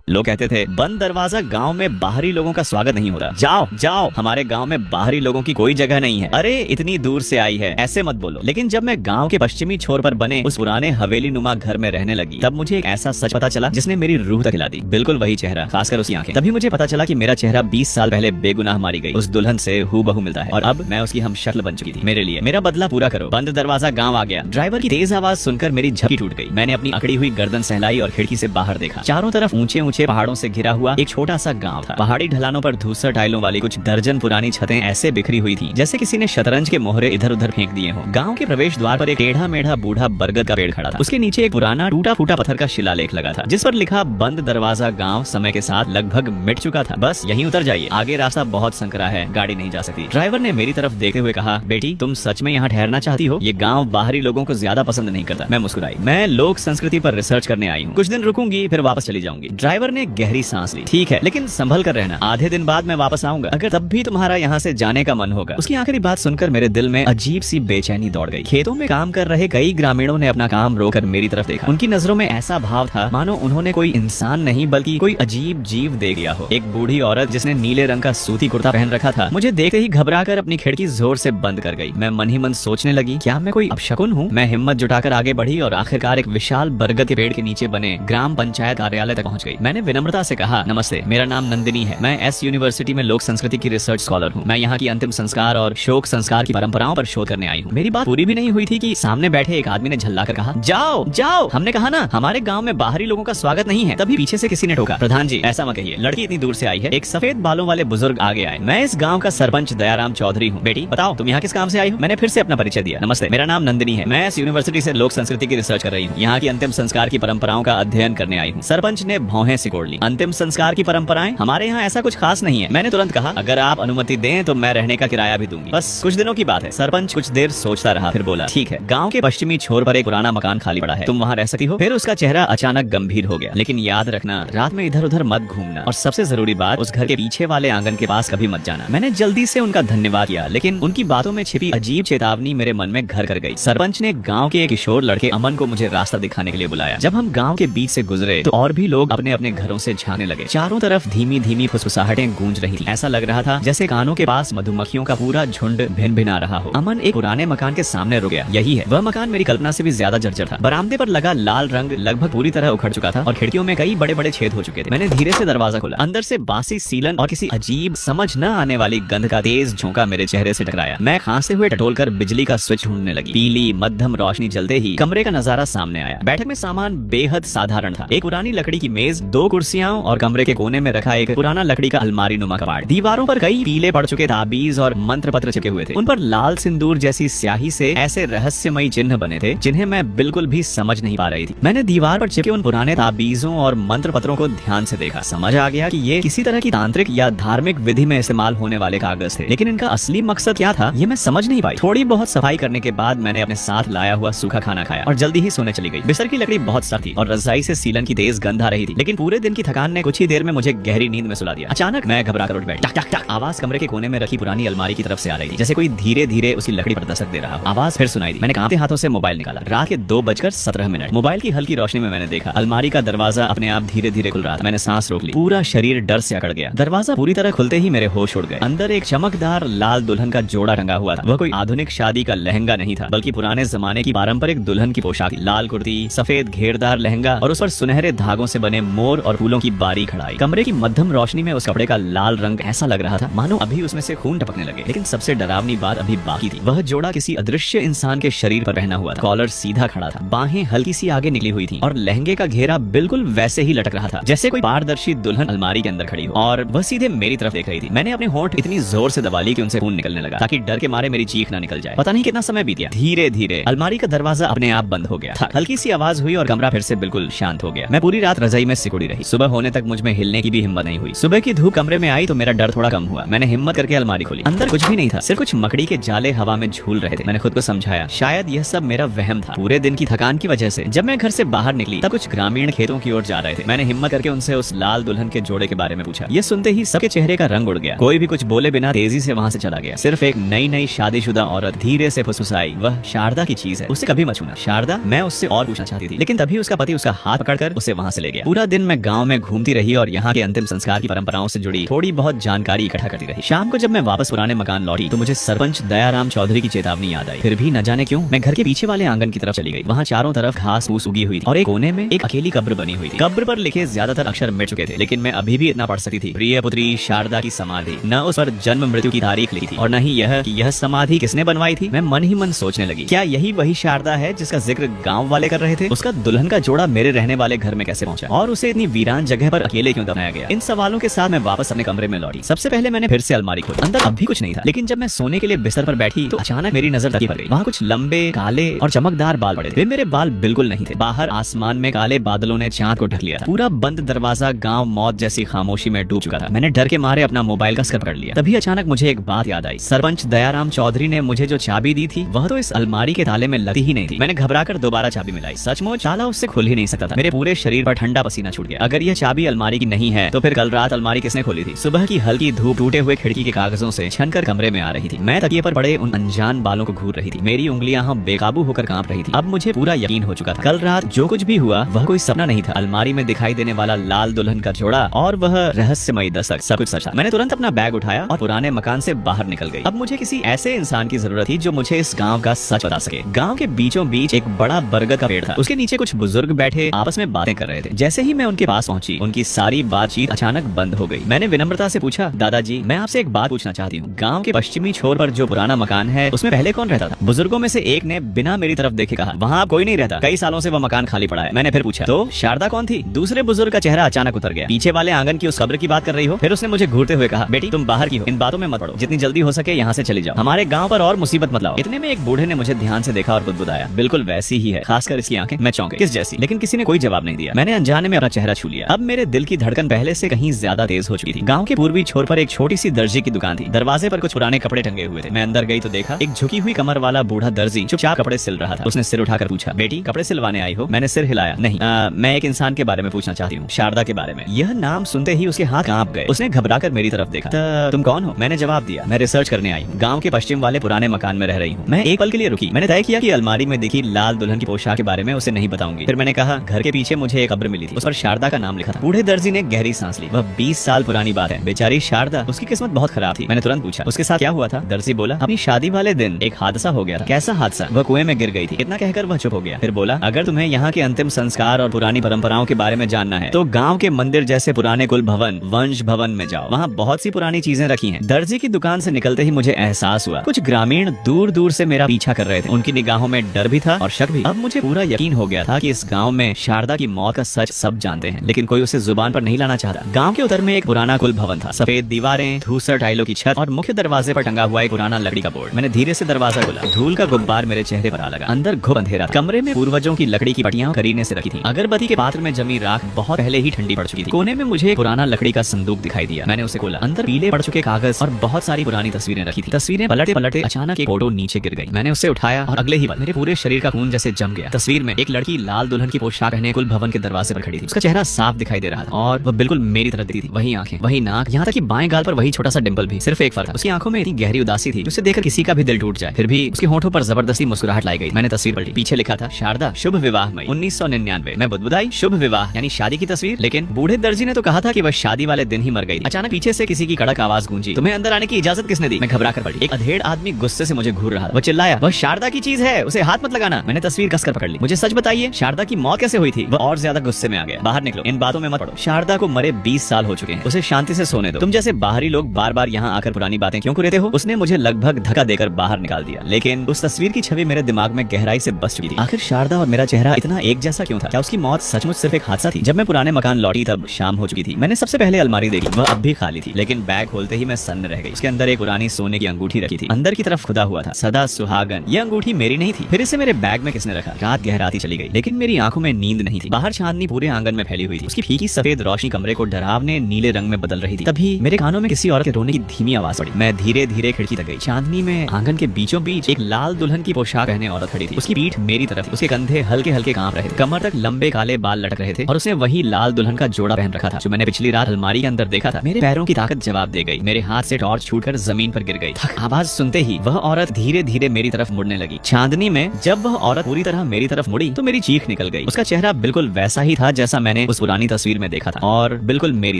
लोग कहते थे बंद दरवाजा गांव में बाहरी लोगों का स्वागत नहीं होता, जाओ जाओ, हमारे गांव में बाहरी लोगों की कोई जगह नहीं है, अरे इतनी दूर से आई है, ऐसे मत बोलो। लेकिन जब मैं गांव के पश्चिमी छोर पर बने उस पुराने हवेली नुमा घर में रहने लगी, तब मुझे एक ऐसा सच पता चला जिसने मेरी रूह तक हिला दी। बिल्कुल वही चेहरा, खासकर उसकी आंखें। तभी मुझे पता चला कि मेरा चेहरा 20 साल पहले बेगुनाह मारी गई उस दुल्हन से हूबहू मिलता है, और अब मैं उसकी हम शक्ल बन चुकी थी। मेरे लिए मेरा बदला पूरा करो। बंद दरवाजा गाँव आ गया। ड्राइवर की तेज आवाज सुनकर मेरी झपकी टूट गई। मैंने अपनी अकड़ी हुई गर्दन सहलाई और खिड़की से बाहर देखा। चारों तरफ ऊंचे ऊंचे पहाड़ों से घिरा हुआ एक छोटा सा गांव था। पहाड़ी ढलानों पर धूसर टाइलों वाली कुछ दर्जन पुरानी छतें ऐसे बिखरी हुई थी जैसे किसी ने शतरंज के मोहरे इधर उधर फेंक दिए हों। गांव के प्रवेश द्वार पर एक टेढ़ा मेढ़ा बूढ़ा बरगद का पेड़ खड़ा था। उसके नीचे एक पुराना टूटा फूटा पत्थर का शिलालेख लगा था जिस पर लिखा बंद दरवाजा गाँव समय के साथ लगभग मिट चुका था, बस यहीं उतर जाइए, आगे रास्ता बहुत संकरा है, गाड़ी नहीं जा सकती। ड्राइवर ने मेरी तरफ देखते हुए कहा, बेटी तुम सच में यहाँ ठहरना चाहती हो? ये गाँव बाहरी लोगों को ज्यादा पसंद नहीं करता। मैं मुस्कुराई। मैं लोक संस्कृति पर रिसर्च करने आई हूँ, कुछ दिन रुकूंगी फिर वापस चली जाऊंगी। ड्राइवर ने गहरी सांस ली। ठीक है, लेकिन संभल कर रहना, आधे दिन बाद मैं वापस आऊंगा, अगर तब भी तुम्हारा यहाँ से जाने का मन होगा। उसकी आखिरी बात सुनकर मेरे दिल में अजीब सी बेचैनी दौड़ गई। खेतों में काम कर रहे कई ग्रामीणों ने अपना काम रोककर मेरी तरफ देखा। उनकी नजरों में ऐसा भाव था मानो उन्होंने कोई इंसान नहीं बल्कि कोई अजीब जीव देख लिया हो। एक बूढ़ी औरत जिसने नीले रंग का सूती कुर्ता पहन रखा था मुझे देखते ही घबराकर अपनी खिड़की जोर से बंद कर गई। मैं मन ही मन सोचने लगी, क्या मैं कोई अपशकुन हूँ? मैं हिम्मत जुटाकर आगे बढ़ी और आखिरकार एक विशाल बरगद के पेड़ के नीचे बने ग्राम पंचायत कार्यालय तक पहुँच गई। मैंने विनम्रता से कहा, नमस्ते, मेरा नाम नंदिनी है, मैं एस यूनिवर्सिटी में लोक संस्कृति की रिसर्च स्कॉलर हूँ। मैं यहाँ की अंतिम संस्कार और शोक संस्कार की परंपराओं पर शोध करने आई हूँ। मेरी बात पूरी भी नहीं हुई थी कि सामने बैठे एक आदमी ने झल्लाकर कहा, जाओ जाओ, हमने कहा ना हमारे गाँव में बाहरी लोगों का स्वागत नहीं है। तभी पीछे से किसी ने टोका, प्रधान जी ऐसा मत कहिए, लड़की इतनी दूर से आई है। एक सफेद बालों वाले बुजुर्ग आगे आए। मैं इस गाँव का सरपंच दयाराम चौधरी हूँ। बेटी बताओ तुम यहाँ किस काम से आई हो? मैंने फिर से अपना परिचय दिया। नमस्ते, मेरा नाम नंदिनी है, मैं इस यूनिवर्सिटी से लोक संस्कृति की रिसर्च कर रही हूँ, यहाँ की अंतिम संस्कार की परंपराओं का अध्ययन करने आई हूँ। सरपंच ने भौहें सिकोड़ ली। अंतिम संस्कार की परंपराएं? हमारे यहाँ ऐसा कुछ खास नहीं है। मैंने तुरंत कहा, अगर आप अनुमति दें तो मैं रहने का किराया भी दूंगी, बस कुछ दिनों की बात है। सरपंच कुछ देर सोचता रहा, फिर बोला, ठीक है, गाँव के पश्चिमी छोर पर एक पुराना मकान खाली पड़ा है, तुम वहाँ रह सकती हो। फिर उसका चेहरा अचानक गंभीर हो गया, लेकिन याद रखना रात में इधर उधर मत घूमना, और सबसे जरूरी बात, उस घर के पीछे वाले आंगन के पास कभी मत जाना। मैंने जल्दी से उनका धन्यवाद किया, लेकिन उनकी बातों में छिपी अजीब चेतावनी मेरे मन में घर कर गई। सरपंच ने गांव के एक किशोर लड़के अमन को मुझे रास्ता दिखाने के लिए बुलाया। जब हम गांव के बीच से गुजरे तो और भी लोग अपने अपने घरों से झांकने लगे। चारों तरफ धीमी धीमी फुसफुसाहटें गूंज रही थी। ऐसा लग रहा था जैसे कानों के पास मधुमक्खियों का पूरा झुंड भिन भिना रहा हो। अमन एक पुराने मकान के सामने रुक गया। यही है, वह मकान मेरी कल्पना से भी ज्यादा जर्जर था। बरामदे पर लगा लाल रंग लगभग पूरी तरह उखड़ चुका था और खिड़कियों में कई बड़े बड़े छेद हो चुके थे। मैंने धीरे से दरवाजा खोला। अंदर से बासी सीलन और किसी अजीब समझ न आने वाली गंध का तेज झोंका मेरे चेहरे से टकराया। मैं खांसते हुए टटोलकर बिजली का स्विच ढूंढने लगी। पीली मध्यम रोशनी जलते ही कमरे का नजारा सामने आया। बैठक में सामान बेहद साधारण था। एक पुरानी लकड़ी की मेज, 2 कुर्सियां और कमरे के कोने में रखा एक पुराना लकड़ी का अलमारी नुमा कबाड़। दीवारों पर कई पीले पड़ चुके ताबीज और मंत्र पत्र चिपके हुए थे। उन पर लाल सिंदूर जैसी स्याही से ऐसे रहस्यमयी चिन्ह बने थे जिन्हें मैं बिल्कुल भी समझ नहीं पा रही थी। मैंने दीवार पर चिपके उन पुराने ताबीजों और मंत्र पत्रों को ध्यान से देखा। समझ आ गया कि ये किसी तरह की तांत्रिक या धार्मिक विधि में इस्तेमाल होने वाले कागज थे, लेकिन इनका असली मकसद क्या था ये मैं समझ नहीं पाई। थोड़ी बहुत सफाई करने के बाद मैंने अपने साथ लाया हुआ सूखा खाना खाया और जल्दी ही सोने चली गई। बिस्तर की लकड़ी बहुत सख्त थी और रजाई से सीलन की तेज गंध आ रही थी, लेकिन पूरे दिन की थकान ने कुछ ही देर में मुझे गहरी नींद में सुला दिया। अचानक मैं घबरा कर उठ बैठी। टक टक टक आवाज कमरे के कोने में रखी पुरानी अलमारी की तरफ से आ रही थी, जैसे कोई धीरे धीरे उसी लकड़ी पर दस्तक दे रहा हो। आवाज फिर सुनाई दी। मैंने कांपते हाथों से मोबाइल निकाला। रात के 2:17। मोबाइल की हल्की रोशनी में मैंने देखा अलमारी का दरवाजा अपने आप धीरे धीरे खुल रहा था। मैंने सांस रोक ली। पूरा शरीर डर से अकड़ गया। दरवाजा पूरी तरह खुलते ही मेरे होश उड़ गए। अंदर एक चमकदार लाल दुल्हन का जोड़ा टंगा हुआ था। वह कोई आधुनिक शादी का लहंगा नहीं था, बल्कि पुराने जमाने की पारंपरिक दुल्हन की पोशाक थी। लाल कुर्ती, सफेद घेरदार लहंगा और उस पर सुनहरे धागों से बने मोर और फूलों की बारीक कढ़ाई। कमरे की मध्यम रोशनी में उस कपड़े का लाल रंग ऐसा लग रहा था मानो अभी उसमें से खून टपकने लगे। लेकिन सबसे डरावनी बात अभी बाकी थी। वह जोड़ा किसी अदृश्य इंसान के शरीर पर पहना हुआ था। कॉलर सीधा खड़ा था, बाहें हल्की सी आगे निकली हुई थी और लहंगे का घेरा बिल्कुल वैसे ही लटक रहा था जैसे कोई पारदर्शी दुल्हन अलमारी के अंदर खड़ी हो, और वह सीधे मेरी तरफ देख रही थी। मैंने अपने होंठ इतनी जोर से दबा ली कि उनसे खून निकलने लगा, ताकि डर के मारे मेरी चीख ना निकल जाए। पता नहीं कितना समय बीत गया। धीरे धीरे अलमारी का दरवाजा अपने आप बंद हो गया। हल्की सी आवाज हुई और कमरा फिर से बिल्कुल शांत हो गया। मैं पूरी रात रजाई में सिकुड़ी रही। सुबह होने तक मुझ में हिलने की भी हिम्मत नहीं हुई। सुबह की धूप कमरे में आई तो मेरा डर थोड़ा कम हुआ। मैंने हिम्मत करके अलमारी खोली। अंदर कुछ भी नहीं था, सिर्फ कुछ मकड़ी के जाले हवा में झूल रहे थे। मैंने खुद को समझाया शायद यह सब मेरा वहम था, पूरे दिन की थकान की वजह से। जब मैं घर से बाहर निकली तब कुछ ग्रामीण खेतों की ओर जा रहे थे। मैंने हिम्मत करके उनसे उस लाल दुल्हन के जोड़े के बारे में पूछा। ये सुनते ही सबके चेहरे का रंग उड़ गया। कोई भी कुछ बोले बिना तेजी से वहाँ से चला गया। सिर्फ एक नई शादीशुदा औरत धीरे से फुसफुसाई, वह शारदा की चीज है, उससे कभी मत छूना। शारदा? मैं उससे और पूछना चाहती थी, लेकिन तभी उसका पति उसका हाथ पकड़कर उसे वहाँ से ले गया। पूरा दिन मैं मैं गाँव में घूमती रही और यहाँ के अंतिम संस्कार की परंपराओं से जुड़ी थोड़ी बहुत जानकारी इकट्ठा करती रही। शाम को जब मैं वापस पुराने मकान लौटी तो मुझे सरपंच दयाराम चौधरी की चेतावनी याद आई। फिर भी न जाने क्यों मैं घर के पीछे वाले आंगन की तरफ चली गई। वहाँ चारों तरफ घास फूस उगी हुई थी और एक कोने में एक अकेली कब्र बनी हुई थी। कब्र पर लिखे ज्यादातर अक्षर मिट चुके थे, लेकिन मैं अभी भी इतना पढ़ सकती थी, प्रिय पुत्री शारदा की समाधि। न उस पर जन्म मृत्यु की तारीख लिखी थी और न ही यह कि यह समाधि किसने बनवाई थी। मैं मन ही मन सोचने लगी, क्या यही वही शारदा है जिसका जिक्र गाँव वाले कर रहे थे? उसका दुल्हन का जोड़ा मेरे रहने वाले घर में कैसे पहुंचा और उसे इतनी वीरान जगह पर अकेले क्यों दफनाया गया? इन सवालों के साथ मैं वापस अपने कमरे में लौटी। सबसे पहले मैंने फिर से अलमारी खोली। अंदर अब भी कुछ नहीं था, लेकिन जब मैं सोने के लिए बिस्तर पर बैठी तो अचानक मेरी नजर तकिए पर गई। वहाँ कुछ लंबे काले और चमकदार बाल पड़े थे। वे मेरे बाल बिल्कुल नहीं थे। बाहर आसमान में काले बादलों ने चांद को ढक लिया था। पूरा बंद दरवाजा गांव मौत जैसी खामोशी में डूब चुका था। मैंने डर के मारे अपना मोबाइल का स्क्र पकड़ लिया। तभी अचानक मुझे एक बात याद आई। सरपंच दयाराम चौधरी ने मुझे जो चाबी दी थी वह तो इस अलमारी के ताले में लगती ही नहीं थी। मैंने घबराकर दोबारा चाबी मिलाई। सचमुच ताला उससे खुल ही नहीं सकता था। मेरे पूरे शरीर पर ठंडा पसीना छूट गया। अगर यह चाबी अलमारी की नहीं है तो फिर कल रात अलमारी किसने खोली थी? सुबह की हल्की धूप टूटे हुए खिड़की के कागजों से छनकर कमरे में आ रही थी। मैं तकिए पर पड़े उन अनजान बालों को घूर रही थी। मेरी उंगलियां बेकाबू होकर कांप रही थी। अब मुझे पूरा यकीन हो चुका था, कल रात जो कुछ भी हुआ वह कोई सपना नहीं था। अलमारी में दिखाई देने वाला लाल दुल्हन का जोड़ा और वह रहस्यमयी दस्तक, सब कुछ सच था। मैंने तुरंत अपना बैग उठाया और पुराने मकान से बाहर निकल गई। अब मुझे किसी ऐसे इंसान की जरूरत थी जो मुझे इस गाँव का सच बता सके। गाँव के बीचों बीच एक बड़ा बरगद का पेड़ था। उसके नीचे कुछ बुजुर्ग बैठे आपस में बातें कर रहे थे। जैसे ही मैं उनके पास पहुंची उनकी सारी बातचीत अचानक बंद हो गई। मैंने विनम्रता से पूछा, दादाजी मैं आपसे एक बात पूछना चाहती हूँ। गाँव के पश्चिमी छोर पर जो पुराना मकान है उसमें पहले कौन रहता था? बुजुर्गों में से एक ने बिना मेरी तरफ देखे कहा, वहाँ कोई नहीं रहता, कई सालों से वह मकान खाली पड़ा है। मैंने फिर पूछा, तो शारदा कौन थी? दूसरे बुजुर्ग का चेहरा अचानक उतर गया। पीछे वाले आंगन की उस कब्र की बात कर रही हो? फिर उसने मुझे घूरते हुए कहा, बेटी तुम बाहर की हो, इन बातों में मत पड़ो, जितनी जल्दी हो सके यहाँ से चली जाओ, हमारे गाँव पर और मुसीबत मत लाओ। इतने में एक बूढ़े ने मुझे ध्यान से देखा और बुदबुदाया, बिल्कुल वैसी ही है, खासकर इसकी आंखें। मैं चौंक गई, किस जैसी? लेकिन किसी ने कोई जवाब नहीं दिया। मैंने अनजाने में अपना चेहरा छू लिया। अब मेरे दिल की धड़कन पहले से कहीं ज्यादा तेज हो चुकी थी। गाँव के पूर्वी छोर पर एक छोटी सी दर्जी की दुकान थी। दरवाजे पर कुछ पुराने कपड़े टंगे हुए थे। मैं अंदर गई तो देखा एक झुकी हुई कमर वाला बूढ़ा दर्जी चुपचाप कपड़े सिल रहा था। उसने सिर उठाकर पूछा, बेटी कपड़े सिलवाने आई हो? मैंने सिर हिलाया, नहीं मैं एक इंसान के बारे में पूछना चाहती हूँ, शारदा के बारे में। यह नाम सुनते ही उसके हाथ कांप गए। उसने घबराकर मेरी तरफ देखा। तुम कौन हो? मैंने जवाब दिया, मैं रिसर्च करने आई हूँ, गाँव के पश्चिम वाले पुराने मकान में रह रही हूँ। मैं एक पल के लिए रुकी। मैंने तय किया कि अलमारी में दिखी लाल दुल्हन की पोशाक के बारे में उसे नहीं बताऊंगी। फिर मैंने कहा, घर के पीछे मुझे एक कब्र मिली थी, उस पर शारदा का नाम लिखा था। बूढ़े दर्जी ने गहरी सांस ली। वह 20 साल पुरानी बात है। बेचारी शारदा, उसकी किस्मत बहुत खराब थी। मैंने तुरंत पूछा, उसके साथ क्या हुआ था? दर्जी बोला, अपनी शादी वाले दिन एक हादसा हो गया था। कैसा हादसा? वह कुएं में गिर गई थी। इतना कहकर वह चुप हो गया। फिर बोला, अगर तुम्हें यहाँ के अंतिम संस्कार और पुरानी परंपराओं के बारे में जानना है तो गाँव के मंदिर जैसे पुराने कुल भवन वंश भवन में जाओ, वहाँ बहुत सी पुरानी चीजें रखी हैं। दर्जी की दुकान से निकलते ही मुझे एहसास हुआ कुछ ग्रामीण दूर दूर से मेरा पीछा कर रहे थे। उनकी निगाहों में डर भी था और शक भी। अब मुझे पूरा यकीन हो गया था कि इस गाँव में शारदा की मौत का सच सब जानते हैं, लेकिन कोई उसे जुबान पर नहीं लाना चाहता। गाँव के उत्तर में एक पुराना कुल भवन था। सफेद दीवारें, धूसर टाइलों की छत और मुख्य दरवाजे पर टंगा हुआ एक पुराना लकड़ी का बोर्ड। मैंने धीरे से दरवाजा खोला। धूल का गुब्बार मेरे चेहरे पर आ लगा। अंदर घुप अंधेरा। कमरे में पूर्वजों की लकड़ी की पटियां करीने से रखी थी। अगरबत्ती के पात्र में जमी राख बहुत पहले ही ठंडी पड़ चुकी थी। कोने में मुझे एक पुराना लकड़ी का संदूक दिखाई दिया। मैंने उसे खोला। अंदर पीले पड़ चुके कागज और बहुत सारी पुरानी तस्वीरें रखी थी। तस्वीरें पलटे पलटे अचानक एक फोटो नीचे गिर गई। मैंने उसे उठाया और अगले ही पल मेरे पूरे शरीर का खून जैसे जम गया। तस्वीर में एक लड़की लाल दुल्हन की पोशाक पहने कुल भवन के दरवाजे पर खड़ी थी। उसका चेहरा साफ दिखाई दे रहा था और वह बिल्कुल मेरी तरफ दिखती थी। वही आंखें, वही नाक, यहाँ तक कि बाएं गाल पर वही छोटा सा डिंपल भी। सिर्फ एक फर्क था, उसकी आंखों में इतनी गहरी उदासी थी जिसे देखकर किसी का भी दिल टूट जाए। फिर भी उसके होठों पर जबरदस्ती मुस्कुराहट लाई गई। मैंने तस्वीर पलटी। पीछे लिखा था, शारदा शुभ विवाह मई 1999। मैं बुदबुदाई, शुभ विवाह यानी शादी की तस्वीर? लेकिन बूढ़े दर्जी ने तो कहा था कि वह शादी वाले दिन ही मर गई। अचानक पीछे से किसी की कड़क आवाज गूंजी, तुम्हें अंदर आने की इजाजत किसने दी? मैं घबरा कर पड़ी। एक अधेड़ आदमी गुस्से से मुझे घूर रहा था। वह चिल्लाया, वह शारदा की चीज है, उसे हाथ मत लगाना। मैंने तस्वीर कसकर पकड़ ली। मुझे सच बताइए, शारदा की मौत कैसे हुई थी? वह और ज्यादा गुस्से में आ गया। बाहर निकलो, इन बातों में मत पड़ो। शारदा को मरे 20 साल हो चुके हैं, उसे शांति से सोने दो। तुम जैसे बाहरी लोग बार बार यहाँ आकर पुरानी बातें क्यों कुरेते हो? उसने मुझे लगभग धक्का देकर बाहर निकाल दिया। लेकिन उस तस्वीर की छवि मेरे दिमाग में गहराई से बस चुकी थी। आखिर शारदा और मेरा चेहरा इतना एक जैसा क्यों था? क्या उसकी मौत सचमुच सिर्फ एक हादसा थी? जब मैं पुराने मकान लौटी तब शाम हो चुकी थी। मैंने सबसे पहले अलमारी देखी, वह अब भी खाली थी। लेकिन बैग खोलते ही मैं सन्न रह गई। उसके अंदर एक पुरानी सोने की अंगूठी रखी थी। अंदर की तरफ खुदा हुआ था, सदा सुहागन। यह अंगूठी मेरी नहीं थी। फिर इसे मेरे बैग में किसने रखा? रात गहराती चली गई, लेकिन मेरी आंखों में नींद नहीं थी। बाहर चांदनी पूरे आंगन में फैली हुई थी। उसकी फीकी सफेद रोशनी कमरे को डरावने नीले रंग में बदल रही थी। तभी मेरे कानों में किसी औरत के रोने की धीमी आवाज पड़ी। मैं धीरे धीरे खिड़की तक गई। चांदनी में आंगन के बीचों बीच एक लाल दुल्हन की पोशाक पहने औरत खड़ी थी। उसकी पीठ मेरी तरफ थी। उसके कंधे हल्के हल्के कांप रहे थे। कमर तक लंबे काले बाल लटक रहे थे और उसने वही लाल दुल्हन का जोड़ा पहन रखा था जो मैंने पिछली रात अलमारी के अंदर देखा था। मेरे पैरों की ताकत जवाब दे गई। मेरे हाथ से टॉर्च छूटकर जमीन पर गिर गई। आवाज सुनते ही वह औरत धीरे धीरे मेरी तरफ मुड़ने लगी। चांदनी में जब वह औरत पूरी तरह मेरी तरफ मुड़ी तो मेरी चीख निकल गई। उसका चेहरा बिल्कुल वैसा ही था जैसा मैंने उस पुरानी तस्वीर में देखा था, और बिल्कुल मेरी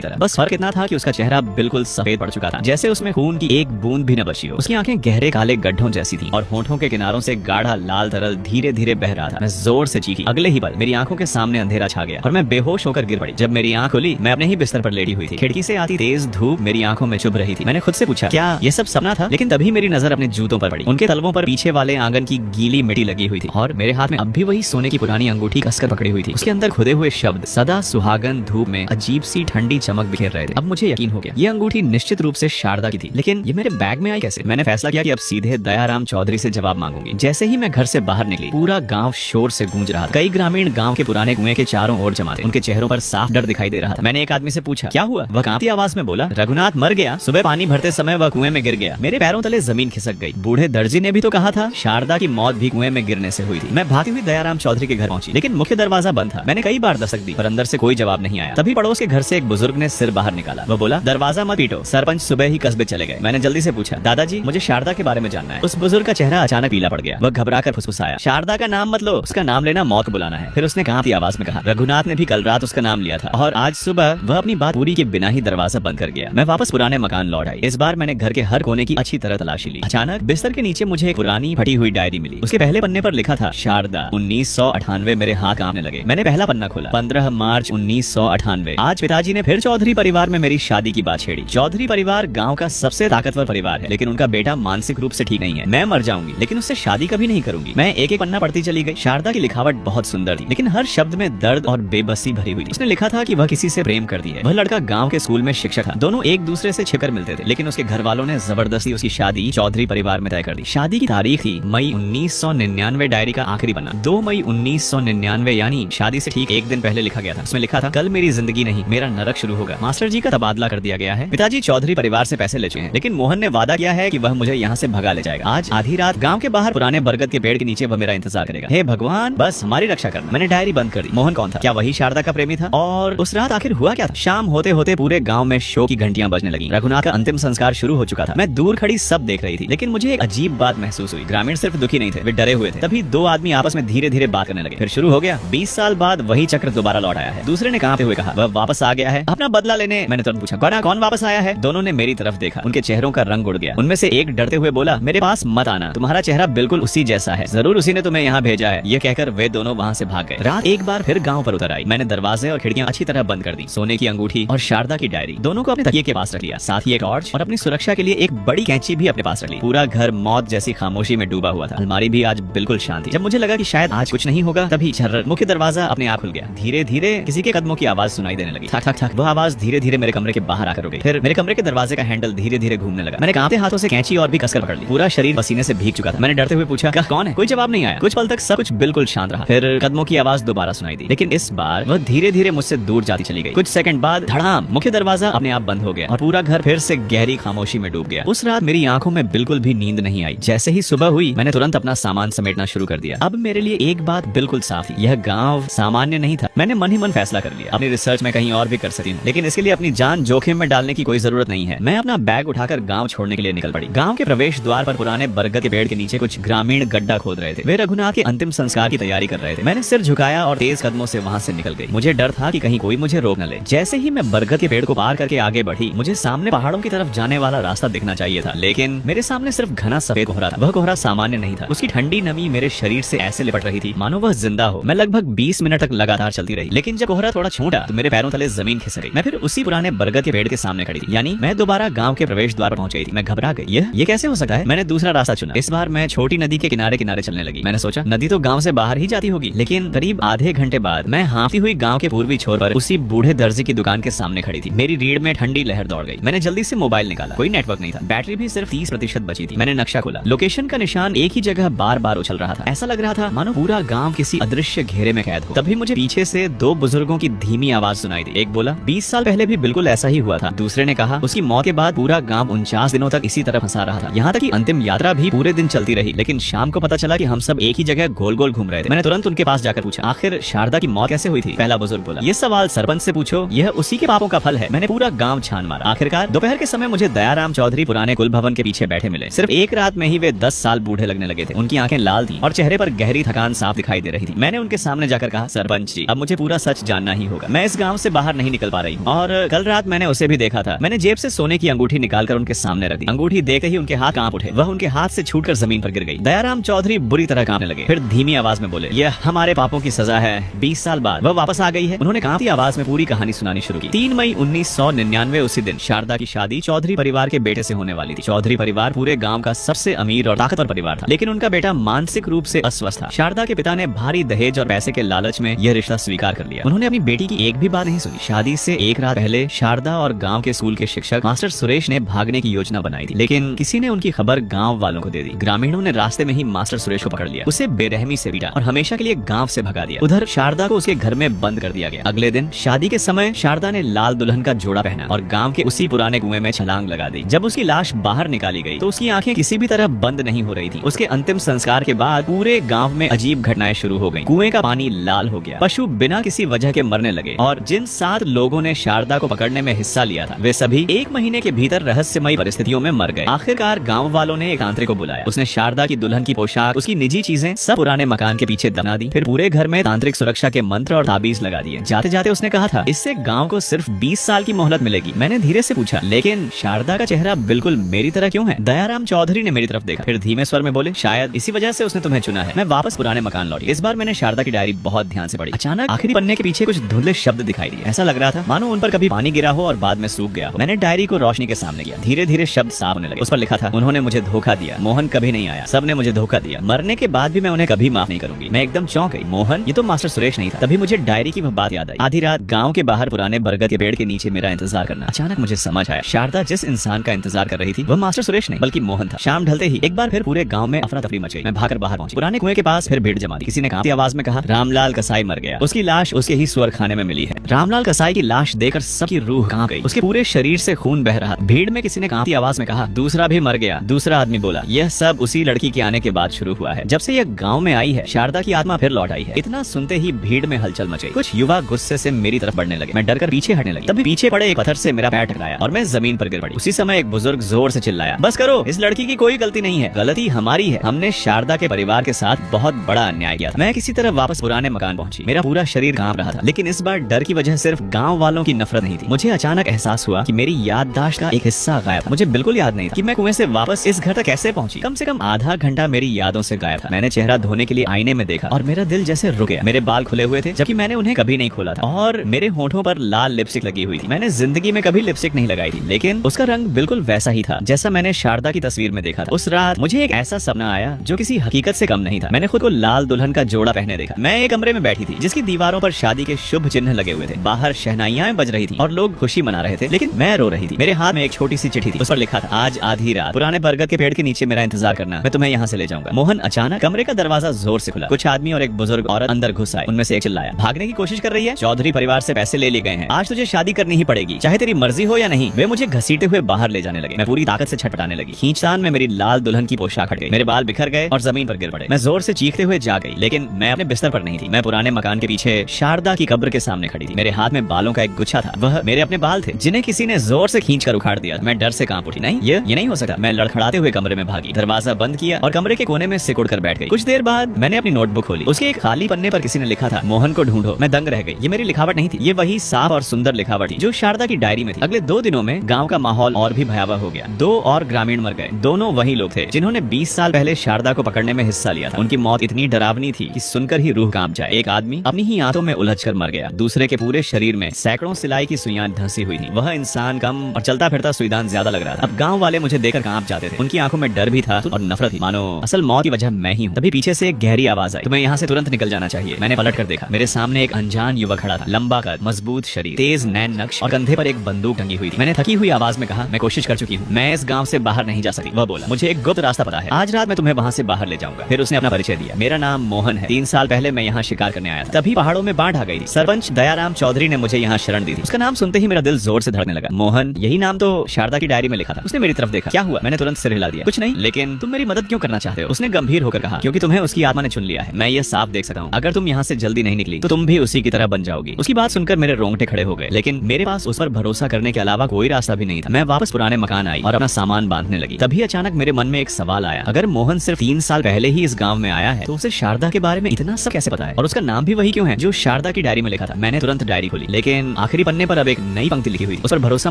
तरह। बस फर्क इतना था कि उसका चेहरा बिल्कुल सफेद पड़ चुका था, जैसे उसमें खून की एक बूंद भी न बची हो। उसकी आंखें गहरे काले गड्ढों जैसी थी और होंठों के किनारों से गाढ़ा लाल तरल धीरे धीरे बह रहा था। मैं जोर से चीखी। अगले ही पल मेरी आंखों के सामने अंधेरा छा गया और मैं बेहोश होकर गिर पड़ी। जब मेरी आंख खुली, मैं अपने ही बिस्तर पर लेटी हुई थी। खिड़की से आती तेज धूप मेरी आंखों में चुभ रही थी। मैंने खुद से पूछा, क्या ये सब सपना था? लेकिन तभी मेरी नजर अपने जूतों पर पड़ी। उनके तलवों पर पीछे वाले आंगन की गीली मिट्टी लगी हुई थी और मेरे हाथ में अब भी वही सोने की पुरानी अंगूठी कसकर पकड़ी हुई थी। उसके अंदर खुदे हुए शब्द सदा सुहागन धूप में अजीब सी ठंडी चमक बिखेर रहे थे। अब मुझे यकीन हो गया, ये अंगूठी निश्चित रूप से शारदा की थी। लेकिन ये मेरे बैग में आई कैसे? मैंने फैसला किया कि अब सीधे दयाराम चौधरी से जवाब मांगूंगी। जैसे ही मैं घर से बाहर निकली, पूरा गांव शोर से गूंज रहा था। कई ग्रामीण गांव के पुराने कुएं के चारों ओर जमा थे। उनके चेहरों पर साफ डर दिखाई दे रहा था। मैंने एक आदमी से पूछा, क्या हुआ? वह कांपती आवाज में बोला, रघुनाथ मर गया। सुबह पानी भरते समय वह कुएं में गिर गया। मेरे पैरों तले जमीन खिसक गई। बूढ़े दर्जी ने भी तो कहा था शारदा की मौत भी कुएं में गिरने से हुई थी। मैं भागती हुई दयाराम चौधरी के घर पहुंची, लेकिन मुख्य दरवाजा बंद था। मैंने कई बार दस्तक दी पर अंदर से कोई जवाब नहीं आया। तभी पड़ोस के घर से एक बुजुर्ग ने सिर बाहर निकाला। वह बोला, दरवाजा मत पीटो, सरपंच सुबह ही कस्बे चले गए। मैंने जल्दी से पूछा, दादाजी मुझे शारदा के बारे में जानना है। उस बुजुर्ग का चेहरा अचानक पीला पड़ गया। वह घबराकर फुसफुसाया, शारदा का नाम मत लो, उसका नाम लेना मौत को बुलाना है। फिर उसने कांपती आवाज में कहा, रघुनाथ ने भी कल रात उसका नाम लिया था और आज सुबह वह अपनी बात पूरी के बिना ही दरवाजा बंद कर गया। मैं वापस पुराने मकान लौट आई। इस बार मैंने घर के हर कोने की अच्छी तरह तलाशी ली। अचानक बिस्तर के नीचे मुझे एक पुरानी फटी हुई डायरी मिली। उसके पहले पन्ने पर लिखा था शारदा 1998। मेरे हाथ कांपने लगे। मैंने पहला पन्ना खोला। 15 मार्च 1998। आज पिताजी ने फिर चौधरी परिवार में मेरी शादी की बात छेड़ी। चौधरी परिवार गाँव का सबसे ताकतवर परिवार है, लेकिन उनका बेटा मानसिक रूप से ठीक नहीं है। मैं मर जाऊंगी लेकिन उससे शादी कभी नहीं करूंगी। मैं एक एक पन्ना पढ़ती चली गई। शारदा की लिखावट बहुत सुंदर थी, लेकिन हर शब्द में दर्द और बेबसी भरी हुई थी। उसने लिखा था कि वह किसी से प्रेम करती है। वह लड़का गांव के स्कूल में शिक्षक था। दोनों एक दूसरे से छिपकर मिलते थे, लेकिन उसके घर वालों ने जबरदस्ती उसकी शादी चौधरी परिवार में तय कर दी। शादी की तारीख थी मई 1999। डायरी का आखिरी पन्ना 2 मई 1999, यानी शादी से ठीक एक दिन पहले लिखा गया था। उसमें लिखा था, कल मेरी जिंदगी नहीं, मेरा नरक शुरू होगा। मास्टर जी का तबादला कर दिया गया है। पिताजी चौधरी परिवार से पैसे ले चुके हैं, लेकिन मोहन ने वादा किया है कि वह मुझे यहाँ से भगा ले जाएगा। आज आधी रात गांव के बाहर पुराने बरगद के पेड़ के नीचे वह मेरा इंतजार करेगा। हे भगवान, बस हमारी रक्षा करना। मैंने डायरी बंद कर दी। मोहन कौन था? क्या वही शारदा का प्रेमी था? और उस रात आखिर हुआ क्या था? शाम होते होते पूरे गांव में शोक की घंटियां बजने लगी। रघुनाथ का अंतिम संस्कार शुरू हो चुका था। मैं दूर खड़ी सब देख रही थी, लेकिन मुझे एक अजीब बात महसूस हुई। ग्रामीण सिर्फ दुखी नहीं थे, वे डरे हुए थे। तभी दो आदमी आपस में धीरे धीरे बात करने लगे। फिर शुरू हो गया। 20 साल बाद वही चक्र दोबारा लौट आया है। दूसरे ने कांपते हुए कहा, वह वापस आ गया है अपना बदला लेने। मैंने तुरंत पूछा, कौन वापस आया है? दोनों ने मेरी तरफ देखा। उनके चेहरों का रंग उड़ गया। उनमें से एक डरते हुए बोला, मेरे पास मत आना, तुम्हारा चेहरा बिल्कुल उसी जैसा है। जरूर उसी ने तुम्हें यहाँ भेजा है। ये कहकर वे दोनों वहाँ से भाग गए। रात एक बार फिर गांव पर उतर आई। मैंने दरवाजे और खिड़कियां अच्छी तरह बंद कर दी। सोने की अंगूठी और शारदा की डायरी दोनों को अपने तकिए के पास रख लिया। साथ ही एक टॉर्च और अपनी सुरक्षा के लिए एक बड़ी कैंची भी अपने पास रख ली। पूरा घर मौत जैसी खामोशी में डूबा हुआ था। अलमारी भी आज बिल्कुल शांत थी। जब मुझे लगा कि शायद आज कुछ नहीं होगा, तभी झर्र मुख्य दरवाजा अपने आप खुल गया। धीरे धीरे किसी के कदमों की आवाज सुनाई देने लगी। ठक ठक ठक। वह आवाज धीरे धीरे मेरे कमरे के बाहर आकर रुक गई। फिर मेरे कमरे के दरवाजे का हैंडल धीरे धीरे घूमने लगा। मैंने कांपते हाथों से कैंची और भी कसकर पकड़ ली। पूरा शरीर पसीने से भीग चुका था। मैंने डरते हुए पूछा, कौन है? कोई जवाब नहीं आया। कुछ पल तक सब कुछ बिल्कुल शांत रहा। फिर कदमों की आवाज दोबारा सुनाई दी, लेकिन इस बार वह धीरे धीरे मुझसे दूर जाती चली गई। कुछ सेकंड बाद धड़ाम, मुख्य दरवाजा अपने आप बंद हो गया और पूरा घर फिर से गहरी खामोशी में डूब गया। उस रात मेरी आंखों में बिल्कुल भी नींद नहीं आई। जैसे ही सुबह हुई, मैंने तुरंत अपना सामान समेटना शुरू कर दिया। अब मेरे लिए एक बात बिल्कुल साफ थी, यह गाँव सामान्य नहीं था। मैंने मन ही मन फैसला कर लिया, अपनी रिसर्च में कहीं और भी कर सकती हूँ, लेकिन इसके लिए अपनी जान जोखिम में डालने की कोई जरूरत नहीं है। मैं अपना बैग उठाकर गाँव छोड़ने के लिए निकल पड़ी। गाँव के प्रवेश द्वार पर पुराने बरगद के पेड़ के नीचे कुछ ग्रामीण गड्ढा खोद रहे थे। वे रघुनाथ के अंतिम संस्कार की तैयारी कर रहे थे। मैंने सिर झुकाया और तेज कदमों से वहाँ से निकल गई। मुझे डर था कि कहीं कोई मुझे रोक न ले। जैसे ही मैं बरगद के पेड़ को पार करके आगे बढ़ी, मुझे सामने पहाड़ों की तरफ जाने वाला रास्ता दिखना चाहिए था, लेकिन मेरे सामने सिर्फ घना सफेद कोहरा था। वह कोहरा सामान्य नहीं था। उसकी ठंडी नमी मेरे शरीर से ऐसे लिपट रही थी मानो वह जिंदा हो। मैं लगभग 20 मिनट तक लगातार चलती रही, लेकिन जब कोहरा थोड़ा छूटा तो मेरे पैरों तले जमीन खिसक गई। मैं फिर उसी पुराने बरगद के पेड़ के सामने खड़ी थी, यानी मैं दोबारा गाँव के प्रवेश द्वार पर पहुंच गई थी। मैं घबरा गई। ये कैसे हो सकता है? मैंने दूसरा रास्ता चुना। इस बार मैं छोटी नदी के किनारे किनारे चलने लगी। मैंने सोचा नदी तो गाँव से बाहर ही जाती होगी, लेकिन करीब आधे घंटे बाद मैं हाँफती हुई गाँव के पूर्वी छोर पर उसी बूढ़े दर्जी की दुकान के सामने खड़ी थी। मेरी रीढ़ में ठंडी लहर दौड़ गई। मैंने जल्दी से मोबाइल निकाला। कोई नेटवर्क नहीं था। बैटरी भी सिर्फ 30% बची थी। मैंने नक्शा खोला। लोकेशन का निशान एक ही जगह बार बार उछल रहा था। ऐसा लग रहा था मानो पूरा गांव किसी अदृश्य घेरे में कैद हो। तभी मुझे पीछे से दो बुजुर्गों की धीमी आवाज सुनाई दी। एक बोला, 20 साल पहले भी बिल्कुल ऐसा ही हुआ था। दूसरे ने कहा, उसकी मौत के बाद पूरा गांव 49 दिनों तक इसी तरह फंसा रहा था। यहाँ तक कि अंतिम यात्रा भी पूरे दिन चलती रही, लेकिन शाम को पता चला कि हम सब एक ही जगह गोल गोल घूम रहे थे। मैंने तुरंत उनके पास जाकर पूछा, आखिर शारदा की मौत कैसे हुई थी? पहला बुजुर्ग बोला, ये सवाल सरपंच से पूछो, यह उसी के पापों का फल है। मैंने पूरा गांव छान मारा। आखिरकार दोपहर के समय मुझे दयाराम चौधरी पुराने कुल भवन के पीछे बैठे मिले। सिर्फ एक रात में ही वे 10 साल बूढ़े लगने लगे थे। उनकी आंखें लाल थी और चेहरे पर गहरी थकान साफ दिखाई दे रही थी। मैंने उनके सामने जाकर कहा, सरपंच जी, अब मुझे पूरा सच जानना ही होगा। मैं इस गांव से बाहर नहीं निकल पा रही हूँ और कल रात मैंने उसे भी देखा था। मैंने जेब से सोने की अंगूठी निकालकर उनके सामने रख दी। अंगूठी देखते ही उनके हाथ कांप उठे। वह उनके हाथ से छूटकर जमीन पर गिर गई। दयाराम चौधरी बुरी तरह कांपने लगे। फिर धीमी आवाज में बोले, यह हमारे पापों की सजा है। 20 साल बाद वह वापस आ गई है। उन्होंने कांपती आवाज में पूरी कहानी सुनानी शुरू की। 3 मई 1999 उसी दिन शारदा की शादी चौधरी परिवार के बेटे से होने वाली थी। चौधरी परिवार पूरे गांव का सबसे अमीर और ताकतवर परिवार था, लेकिन उनका बेटा मानसिक रूप से अस्वस्थ था। शारदा के पिता ने भारी दहेज और पैसे के लालच में यह रिश्ता स्वीकार कर लिया। उन्होंने अपनी बेटी की एक भी बात नहीं सुनी। शादी से एक रात पहले शारदा और गांव के स्कूल के शिक्षक मास्टर सुरेश ने भागने की योजना बनाई थी, लेकिन किसी ने उनकी खबर गांव वालों को दे दी। ग्रामीणों ने रास्ते में ही मास्टर सुरेश को पकड़ लिया, उसे बेरहमी से पीटा और हमेशा के लिए गांव से भगा दिया। उधर शारदा को उसके घर में बंद कर दिया गया। अगले दिन शादी के समय शारदा ने लाल दुल्हन का जोड़ा पहना और गांव के उसी पुराने कुएं में छलांग लगा दी। जब उसकी लाश बाहर निकाली गई तो उसकी आंखें किसी भी तरह बंद नहीं हो रही थी। उसके अंतिम संस्कार के बाद पूरे गांव में अजीब घटनाएं शुरू हो गईं। कुएं का पानी लाल हो गया, पशु बिना किसी वजह के मरने लगे और जिन 7 लोगों ने शारदा को पकड़ने में हिस्सा लिया था वे सभी 1 महीने के भीतर रहस्यमयी परिस्थितियों में मर गए। आखिरकार गांव वालों ने एक तांत्रिक को बुलाया। उसने शारदा की दुल्हन की पोशाक, उसकी निजी चीजें सब पुराने मकान के पीछे दफना दी। फिर पूरे घर में तांत्रिक सुरक्षा के मंत्र और ताबीज लगा दिए। जाते जाते उसने कहा था, इससे गांव को सिर्फ 20 साल की मोहलत मिलेगी। मैंने धीरे से पूछा, लेकिन शारदा का चेहरा बिल्कुल मेरी तरह क्यों है? दयाराम चौधरी ने मेरी तरफ देखा, फिर धीमे स्वर में बोले, शायद इसी वजह से उसने तुम्हें चुना है। मैं वापस पुराने मकान लौटी। इस बार मैंने शारदा की डायरी बहुत ध्यान से पढ़ी। अचानक आखिरी पन्ने के पीछे कुछ धुंधले शब्द दिखाई दिए। ऐसा लग रहा था मानो उन पर कभी पानी गिरा हो और बाद में सूख गया हो। मैंने डायरी को रोशनी के सामने किया। धीरे धीरे शब्द साफ होने लगे। उस पर लिखा था, उन्होंने मुझे धोखा दिया, मोहन कभी नहीं आया, सबने मुझे धोखा दिया, मरने के बाद भी मैं उन्हें कभी माफ नहीं करूंगी। मैं एकदम चौंक गई। मोहन? ये तो मास्टर सुरेश नहीं था। तभी मुझे डायरी की वह बात याद आई। आधी रात गांव के बाहर पुराने बरगद के पेड़ के नीचे मेरा इंतजार करना। अचानक मुझे समझ आया, शारदा जिस इंसान का इंतजार कर रही थी वह मास्टर सुरेश नहीं बल्कि मोहन था। शाम ढलते ही एक बार फिर पूरे गांव में अफरा तफरी मच गई। मैं भागकर बाहर पहुंची। पुराने कुएं के पास फिर भीड़ जमा दी। किसी ने कांपती आवाज में कहा, रामलाल कसाई मर गया। उसकी लाश उसके ही सुअर खाने में मिली है। रामलाल कसाई की लाश देखकर सबकी रूह कांप गई। उसके पूरे शरीर से खून बह रहा। भीड़ में किसी ने कांपती आवाज में कहा, दूसरा भी मर गया। दूसरा आदमी बोला, यह सब उसी लड़की के आने के बाद शुरू हुआ है। जब से यह गांव में आई है शारदा की आत्मा फिर लौट आई है। इतना सुनते ही भीड़ में हलचल मच गई। कुछ युवा गुस्से से मेरी तरफ बढ़ने लगे। मैं डरकर पीछे हटने लगी। तभी पीछे पड़े एक पत्थर से मेरा पैर टकराया और मैं जमीन पर गिर पड़ी। उसी समय एक बुजुर्ग जोर से चिल्लाया, बस करो, इस लड़की की कोई गलती नहीं है, गलती हमारी है। हमने शारदा के परिवार के साथ बहुत बड़ा अन्याय किया था। मैं किसी तरह वापस पुराने मकान पहुंची। मेरा पूरा शरीर कांप रहा था, लेकिन इस बार डर की वजह सिर्फ गांव वालों की नफरत नहीं थी। मुझे अचानक एहसास हुआ कि मेरी याददाश्त का एक हिस्सा गायब था। मुझे बिल्कुल याद नहीं था कि मैं कुएं से वापस इस घर तक कैसे पहुंची। कम से कम आधा घंटा मेरी यादों से गायब था। मैंने चेहरा धोने के लिए आईने में देखा और मेरा दिल जैसे रुक गया। मेरे बाल खुले हुए थे जबकि मैंने उन्हें कभी नहीं खोला था और मेरे होठों पर लाल लिपस्टिक लगी हुई थी। मैंने जिंदगी में कभी लिपस्टिक नहीं लगाई थी, लेकिन उसका रंग बिल्कुल वैसा ही था जैसा मैंने शारदा की तस्वीर में देखा था। उस रात मुझे एक ऐसा सपना आया जो किसी हकीकत से कम नहीं था। मैंने खुद को लाल दुल्हन का जोड़ा पहने देखा। मैं एक कमरे में बैठी थी जिसकी दीवारों पर शादी के शुभ चिन्ह लगे हुए थे। बाहर शहनाइयां बज रही थी और लोग खुशी मना रहे थे, लेकिन मैं रो रही थी। मेरे हाथ में एक छोटी सी चिट्ठी थी। उस पर लिखा था, आज आधी रात पुराने बरगद के पेड़ के नीचे मेरा इंतजार करना, मैं तुम्हें यहाँ से ले जाऊंगा। मोहन। अचानक कमरे का दरवाजा जोर से खुला। कुछ आदमी और एक बुजुर्ग औरत अंदर घुस आए। उनमें से एक चिल्लाया, भागने की कोशिश कर रही है? चौधरी परिवार से पैसे ले लिए गए हैं, आज तुझे शादी करनी ही पड़ेगी, चाहे तेरी मर्जी हो या नहीं। वे मुझे घसीटे हुए बाहर ले जाने लगे। मैं पूरी ताकत से छटपटाने लगी। खींचतान में मेरी लाल दुल्हन की पोशाक हट गई। मेरे बाल बिखर गए और जमीन पर गिर पड़े। मैं जोर से चीखते हुए जा गई, लेकिन मैं अपने बिस्तर पर नहीं थी। मैं पुराने मकान के पीछे शारदा की कब्र के सामने खड़ी थी। मेरे हाथ में बालों का एक गुच्छा था। वह मेरे अपने बाल थे जिन्हें किसी ने जोर से खींचकर उखाड़ दिया। मैं डर से कांप उठी। नहीं, ये नहीं हो सकता। मैं लड़खड़ाते हुए कमरे में भागी, दरवाजा बंद किया और कमरे के कोने में सिकुड़ कर बैठ गई। कुछ देर बाद मैंने अपनी नोटबुक खोली। उसके एक खाली पन्ने पर किसी ने लिखा था, मोहन को ढूंढो। मैं दंग रह गई। ये मेरी लिखावट नहीं थी, ये वही साफ और सुंदर लिखावट थी जो शारदा की डायरी में थी। अगले 2 दिनों में गांव का माहौल और भी भयावह हो गया। 2 और ग्रामीण मर गए। दोनों वही लोग थे जिन्होंने 20 साल पहले शारदा को पकड़ने में हिस्सा लिया था। उनकी मौत इतनी डरावनी थी कि सुनकर ही रूह कांप जाए। एक आदमी अपनी ही आंतों में उलझकर मर गया। दूसरे के पूरे शरीर में सैकड़ों सिलाई की सुइयां धंसी हुई थी। वह इंसान कम और चलता फिरता सुईदान ज्यादा लग रहा था। अब गांव वाले मुझे देखकर कांप जाते थे। उनकी आंखों में डर भी था और नफरत थी, मानो असल मौत की वजह मैं ही हूँ। तभी पीछे से एक गहरी आवाज आई, तुम्हें यहाँ से तुरंत निकल जाना चाहिए। मैंने पलट कर देखा। मेरे सामने एक अनजान युवक खड़ा था। लंबा कद, मजबूत शरीर, तेज नैन नक्श और कंधे पर एक बंदूक टंगी हुई थी। मैंने थकी हुई आवाज में कहा, मैं कोशिश कर चुकी हूँ, मैं इस गांव से बाहर नहीं जा सकती। वह बोला, मुझे एक गुप्त रास्ता पता है, आज रात मैं तुम्हें वहाँ से बाहर ले जाऊंगा। फिर उसने अपना परिचय दिया। मेरा नाम मोहन है। 3 साल पहले मैं यहाँ शिकार करने आया था। तभी पहाड़ों में बाढ़ आ गई थी। सरपंच दयाराम चौधरी ने मुझे यहाँ शरण दी थी। उसका नाम सुनते ही मेरा दिल जोर से धड़कने लगा। मोहन, यही नाम तो शारदा की डायरी में लिखा था। उसने मेरी तरफ देखा। क्या हुआ? मैंने तुरंत सिर हिला दिया। कुछ नहीं, लेकिन तुम मेरी मदद क्यों करना चाहते हो? उसने गंभीर होकर कहा, क्योंकि तुम्हें उसकी आत्मा ने चुन लिया है। मैं ये साफ देख सकता हूँ। अगर तुम यहाँ से जल्दी नहीं निकली तो तुम भी उसी की तरह बन जाओगी। उसकी बात सुनकर मेरे रोंगटे खड़े हो गए, लेकिन मेरे पास उस पर भरोसा करने के अलावा कोई रास्ता भी नहीं था। मैं वापस पुराने मकान आई और अपना सामान बांधने लगी। तभी अचानक मेरे मन में एक सवाल आया, अगर मोहन सिर्फ 3 साल पहले ही इस गाँव में आया है तो उसे शारदा के बारे में इतना सब कैसे पता है? और उसका नाम भी वही क्यों है जो शारदा शारदा की डायरी में लिखा था। मैंने तुरंत डायरी खोली, लेकिन आखिरी पन्ने पर अब एक नई पंक्ति लिखी हुई। उस पर भरोसा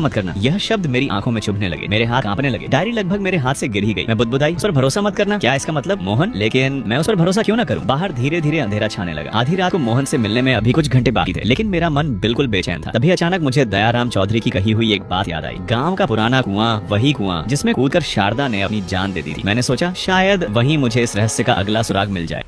मत करना। यह शब्द मेरी आंखों में चुभने लगे, मेरे हाथ कांपने लगे। डायरी लगभग मेरे हाथ से गिर ही गई। मैं बुदबुदाई, उस पर भरोसा मत करना, क्या इसका मतलब मोहन? लेकिन मैं उस पर भरोसा क्यों ना करूं? बाहर धीरे धीरे अंधेरा छाने लगा। आधी रात को मोहन से मिलने में अभी कुछ घंटे बाकी थे, लेकिन मेरा मन बिल्कुल बेचैन था। तभी अचानक मुझे दयाराम चौधरी की कही हुई एक बात याद आई। गाँव का पुराना कुआं, वही कुआं जिसमें कूदकर शारदा ने अपनी जान दे दी थी। मैंने सोचा शायद वहीं मुझे इस रहस्य का अगला सुराग मिल जाए।